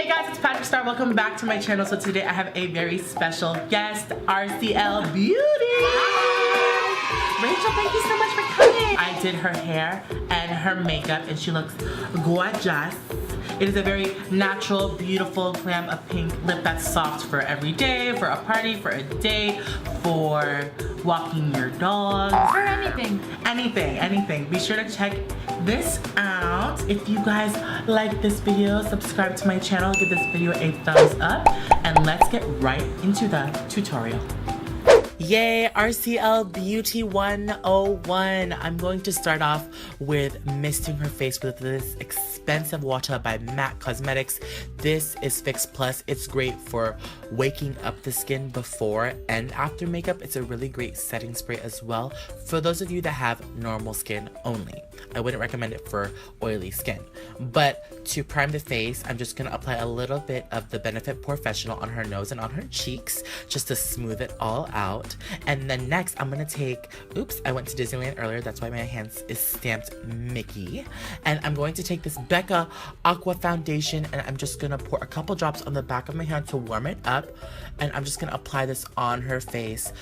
Hey guys, it's PatrickStarr. Welcome back to my channel. So today I have a very special guest, RCL Beauty. Rachel, thank you so much for coming. I did her hair and her makeup and she looks gorgeous. It is a very natural, beautiful glam of pink lip that's soft for every day, for a party, for a date, for walking your dog. For anything. Anything. Be sure to check this out. If you guys like this video, subscribe to my channel, give this video a thumbs up, and let's get right into the tutorial. Yay, RCL Beauty 101. I'm going to start off with misting her face with this expensive water by MAC Cosmetics. This is Fix Plus. It's great for waking up the skin before and after makeup. It's a really great setting spray as well for those of you that have normal skin only. I wouldn't recommend it for oily skin. But to prime the face, I'm just going to apply a little bit of the Benefit Professional on her nose and on her cheeks just to smooth it all out. And then next, I'm going to take, oops, I went to Disneyland earlier, that's why my hands is stamped Mickey. And I'm going to take this Becca Aqua Foundation and I'm just going to pour a couple drops on the back of my hand to warm it up. And I'm just going to apply this on her face.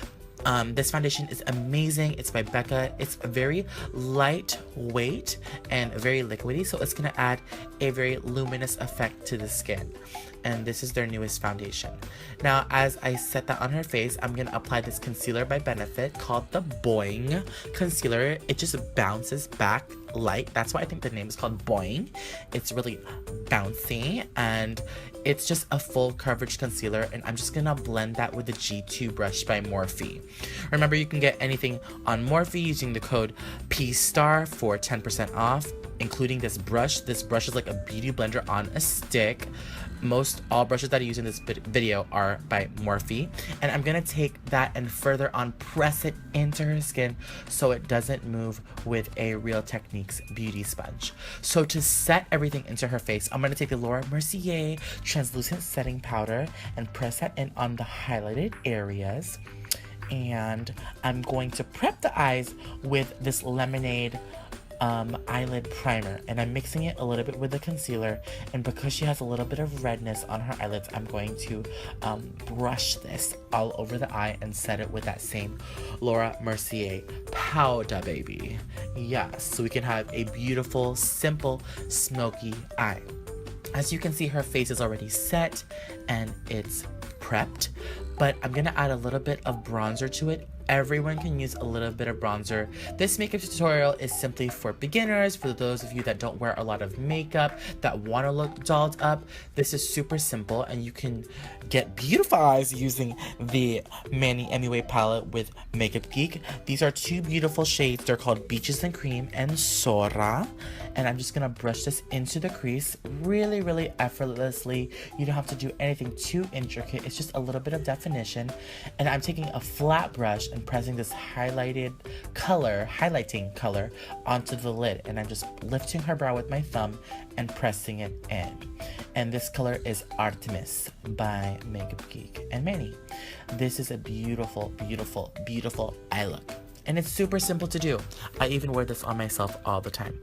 This foundation is amazing. It's by Becca. It's very lightweight and very liquidy, so it's gonna add a very luminous effect to the skin. And this is their newest foundation. Now, as I set that on her face, I'm gonna apply this concealer by Benefit called the Boing Concealer. It just bounces back light. That's why I think the name is called Boing. It's really bouncy and it's just a full coverage concealer, and I'm just gonna blend that with the G2 brush by Morphe. Remember, you can get anything on Morphe using the code PSTARR for 10% off, including this brush. This brush is like a beauty blender on a stick. Most all brushes that I use in this video are by Morphe. And I'm gonna take that and further on press it into her skin so it doesn't move with a Real Techniques beauty sponge. So to set everything into her face, I'm gonna take the Laura Mercier translucent setting powder and press that in on the highlighted areas. And I'm going to prep the eyes with this Lemonade eyelid primer, and I'm mixing it a little bit with the concealer, and because she has a little bit of redness on her eyelids, I'm going to brush this all over the eye and set it with that same Laura Mercier powder, baby. Yes, so we can have a beautiful, simple, smoky eye. As you can see, her face is already set and it's prepped, but I'm gonna add a little bit of bronzer to it. Everyone can use a little bit of bronzer. This makeup tutorial is simply for beginners, for those of you that don't wear a lot of makeup, that want to look dolled up. This is super simple, and you can get beautiful eyes using the Manny MUA palette with Makeup Geek. These are two beautiful shades. They're called Beaches and Cream and Sora. And I'm just gonna brush this into the crease really, really effortlessly. You don't have to do anything too intricate. It's just a little bit of definition. And I'm taking a flat brush and pressing this highlighting color onto the lid, and I'm just lifting her brow with my thumb and pressing it in. And this color is Artemis by Makeup Geek and Manny. This is a beautiful, beautiful, beautiful eye look. And it's super simple to do. I even wear this on myself all the time.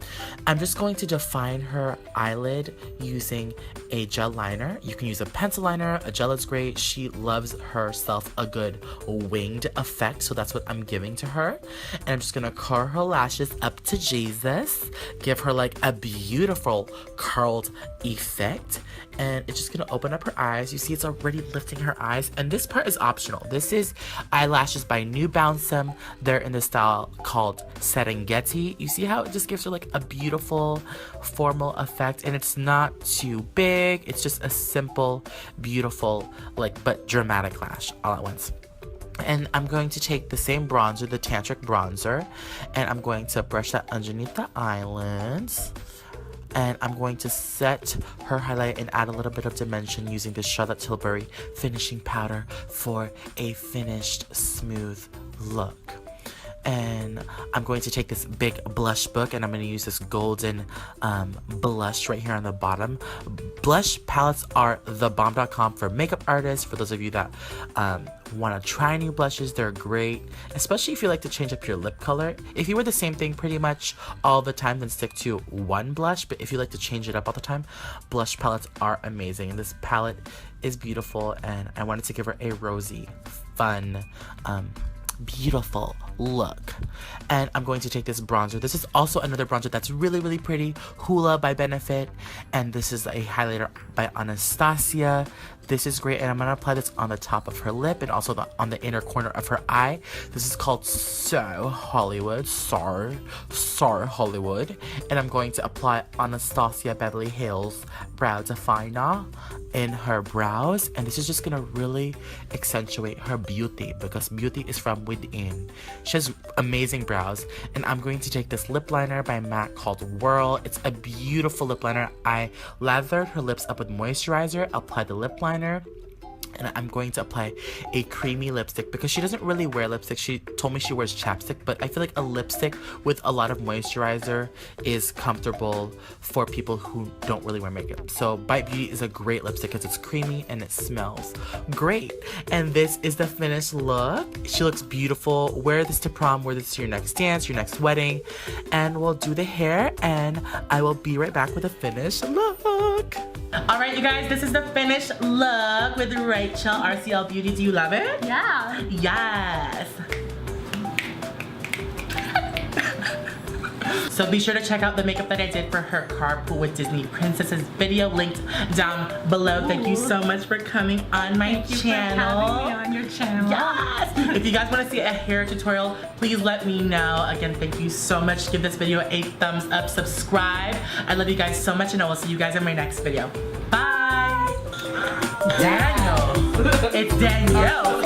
I'm just going to define her eyelid using a gel liner. You can use a pencil liner. A gel is great. She loves herself a good winged effect, so that's what I'm giving to her. And I'm just gonna curl her lashes up to Jesus. Give her like a beautiful curled effect. And it's just gonna open up her eyes. You see it's already lifting her eyes. And this part is optional. This is eyelashes by New Balsam. They're in the style called Serengeti. You see how it just gives her like a beautiful formal effect, and it's not too big. It's just a simple, beautiful, like, but dramatic lash all at once. And I'm going to take the same bronzer, the Tantric bronzer, and I'm going to brush that underneath the eyelids. And I'm going to set her highlight and add a little bit of dimension using the Charlotte Tilbury finishing powder for a finished, smooth look. And I'm going to take this big blush book and I'm going to use this golden blush right here on the bottom. Blush palettes are thebomb.com for makeup artists. For those of you that want to try new blushes, they're great, especially if you like to change up your lip color. If you wear the same thing pretty much all the time, then stick to one blush. But if you like to change it up all the time, blush palettes are amazing. And this palette is beautiful, and I wanted to give her a rosy, fun, beautiful look. And I'm going to take this bronzer. This is also another bronzer that's really, really pretty. Hula by Benefit. And this is a highlighter by Anastasia. This is great, and I'm gonna apply this on the top of her lip and also on the inner corner of her eye. This is called SARR Hollywood. And I'm going to apply Anastasia Beverly Hills Brow Definer in her brows. And this is just gonna really accentuate her beauty, because beauty is from within. She has amazing brows. And I'm going to take this lip liner by MAC called Whirl. It's a beautiful lip liner. I lathered her lips up with moisturizer, applied the lip liner, and I'm going to apply a creamy lipstick because she doesn't really wear lipstick. She told me she wears chapstick, but I feel like a lipstick with a lot of moisturizer is comfortable for people who don't really wear makeup. So Bite Beauty is a great lipstick because it's creamy and it smells great. And this is the finished look. She looks beautiful. Wear this to prom, wear this to your next dance, your next wedding, and we'll do the hair, and I will be right back with a finished look. All right, you guys, this is the finished look with Rachel, RCL Beauty. Do you love it? Yeah. Yes. So be sure to check out the makeup that I did for her Carpool with Disney Princesses video, linked down below. Thank you so much for coming on my channel. Thank you for having me on your channel. Yes. If you guys want to see a hair tutorial, please let me know. Again, thank you so much. Give this video a thumbs up, subscribe. I love you guys so much, and I will see you guys in my next video. Bye. Daniel. It's Danielle.